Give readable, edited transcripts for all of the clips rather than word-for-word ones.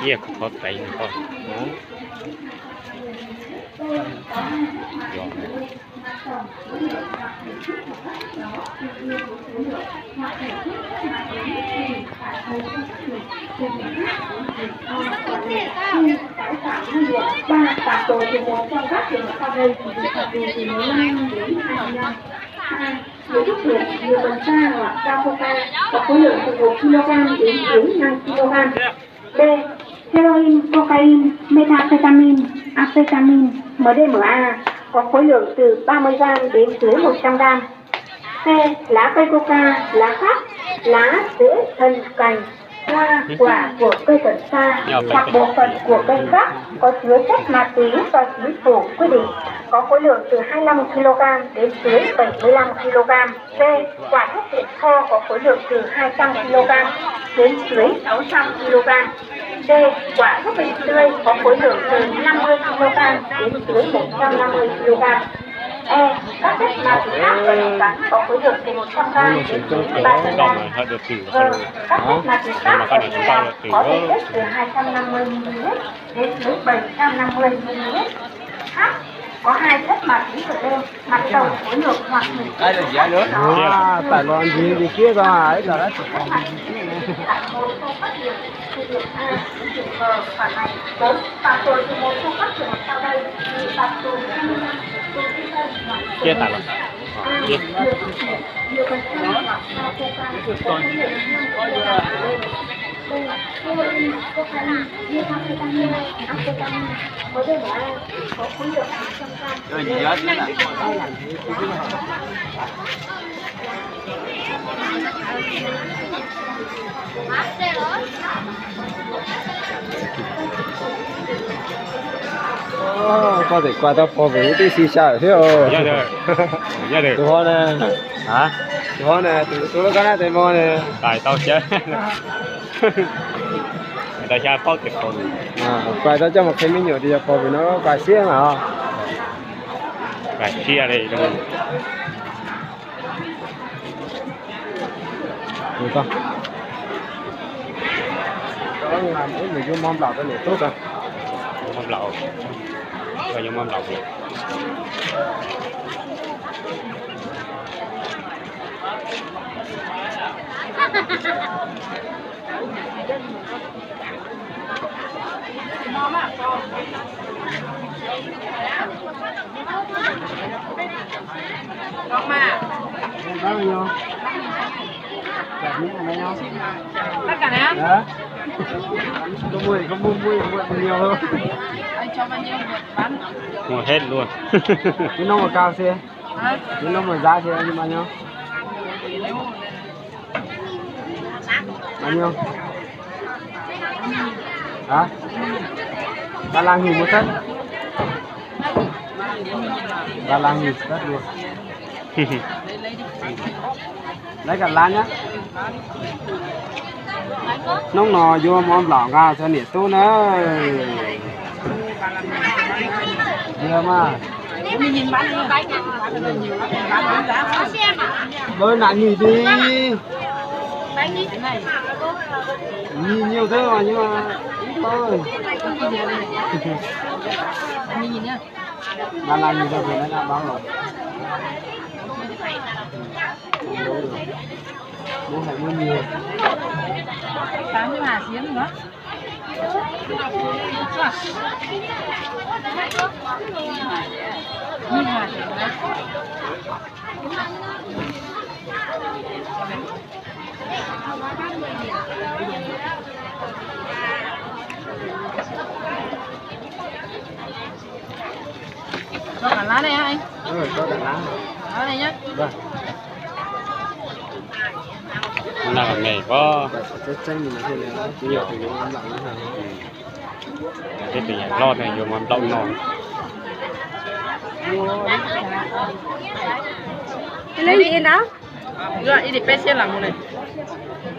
Kia có cái này thôi. Giòn. Ba tạp đồ thì một trong các trường hợp sau đây thì bị phạt tù từ 15 đến 20 năm. Nếu thuốc phiện như cần sa hoặc Dacopa có khối lượng từ 1 kg đến dưới 5 kg. D. Heroin, cocaine, methamphetamine, amphetamine, MDMA có khối lượng từ 30 g đến dưới 100 g. C. Lá cây coca, lá khắc, lá, rễ, thân, cành, hoa, quả của cây cần sa hoặc bộ phận của cây khác có chứa chất ma túy do chính phủ quy định có khối lượng từ 25 kg đến dưới 75 kg. D. Quả thuốc viện kho có khối lượng từ 200 kg đến dưới 600 kg. D. Quả thuốc viện tươi có khối lượng từ 50 kg đến dưới 150 kg. E. Các chất ma túy khác và đồng cắn có khối lượng từ 100 g đến 300 g. Các chất ma túy khác ở trong có thể tích từ 250 ml đến dưới 750 ml. H. Có hai chất ma túy trở lên, mặt đầu khối lượng hoặc hình. Đây là giá nữa. Tại loạn gì kia cơ hả? Ấy là một không phát hiện sự việc A, trường hợp phản ảnh 4. Phạm tội từ một trong các trường hợp sau đây bị phạt tù 20 năm, tù trung thân hoặc Kia tại là. Kia. nhiều phần trăm hoặc sao coca có khối lượng 5 kg. Heroin, cocaine, methamphetamine, amphetamine, MDMA có khối lượng 100 g. Rồi gì đó chứ là. Có thể qua tao phô với tí xì xa thế rồi. Dạ được. Dạ được. Tụi họ nè. Hả? Tụi họ nè, tụi nó cái này tụi họ nè. Tại tao chết. Người ta cha có kịch còn. Quay tao cho một cái miếng nhỏ thì phô với nó quay xiên mà. Phải chia đây đâu. Được không? Đó làm cái người vô mong đọc cái này tốt rồi. Mâm lẩu. Coi như mâm lẩu vậy. Không mà. Bao nhiêu? Chặt miếng này nhau. Tất cả nè. Đó. Có mua nhiều hơn. Anh cho bao nhiêu bán? Mua hết luôn. Cái nông mà cao xe. Hả? Cái nông mà giá xe như bao nhiêu? Bao nhiêu? Hả? 35.000 một cân. 35.000 rất luôn. Lấy cả lá nhá. Nông nò vô món lỏng ra cho nịt tốt nữa. Nhiều mà. Mình nhìn bán nhiều bánh bán giá Bơi nặng nghỉ đi. bánh đi thế này. Nhìn nhiều thế mà nhưng mà ít thôi. Anh nhìn nhá. Mà làm gì đâu thì nó đã báo rồi. Bố phải mua nhiều. Bán cho Hà Xiến nữa. Như Hà Xiến nữa. Cho cả lá đây hả anh? Rồi, cho cả lá. Lá này nhá. Vâng. Hôm nay là nghề có Chết chanh thì nó thì nhiều thì nó ăn lặng nữa hả? cái tình hình lót này vô mâm lẩu ngon. Lấy gì đó? Rồi, đi để pe xe làm một này.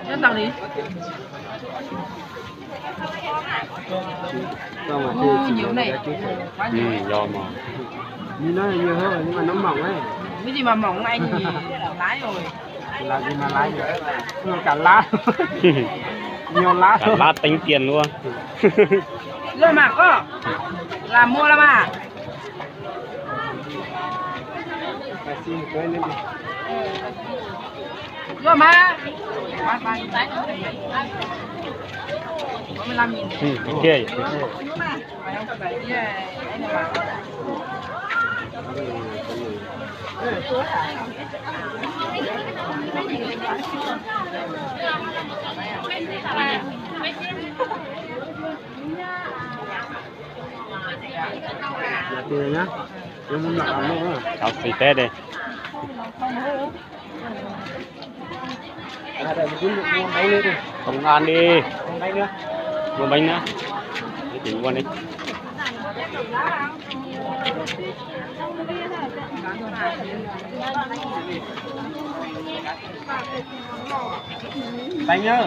Nó tao đi. Cho mà Ô, nhiều này. Quá nhiều. Do mà. Như nó nhiều hơn nhưng mà nó mỏng ấy. Cái gì mà mỏng anh thì lái rồi. Là gì mà lái nữa? Cả lá. nhiều lá cả thôi. lát tính tiền luôn. Rồi mà có làm mua lắm à. Phải xin cái lên đi. Rồi mà. Bán bán. 45.000. Ok. Mày không phải cái này mà. Tiền nhá. Nhưng muốn làm luôn á. Cháu xì tết đi. Để mình cứ mua bánh lên đi. Không ăn đi. Mua bánh nữa. Mua bánh nữa. Để chị mua đi. Bánh nhá.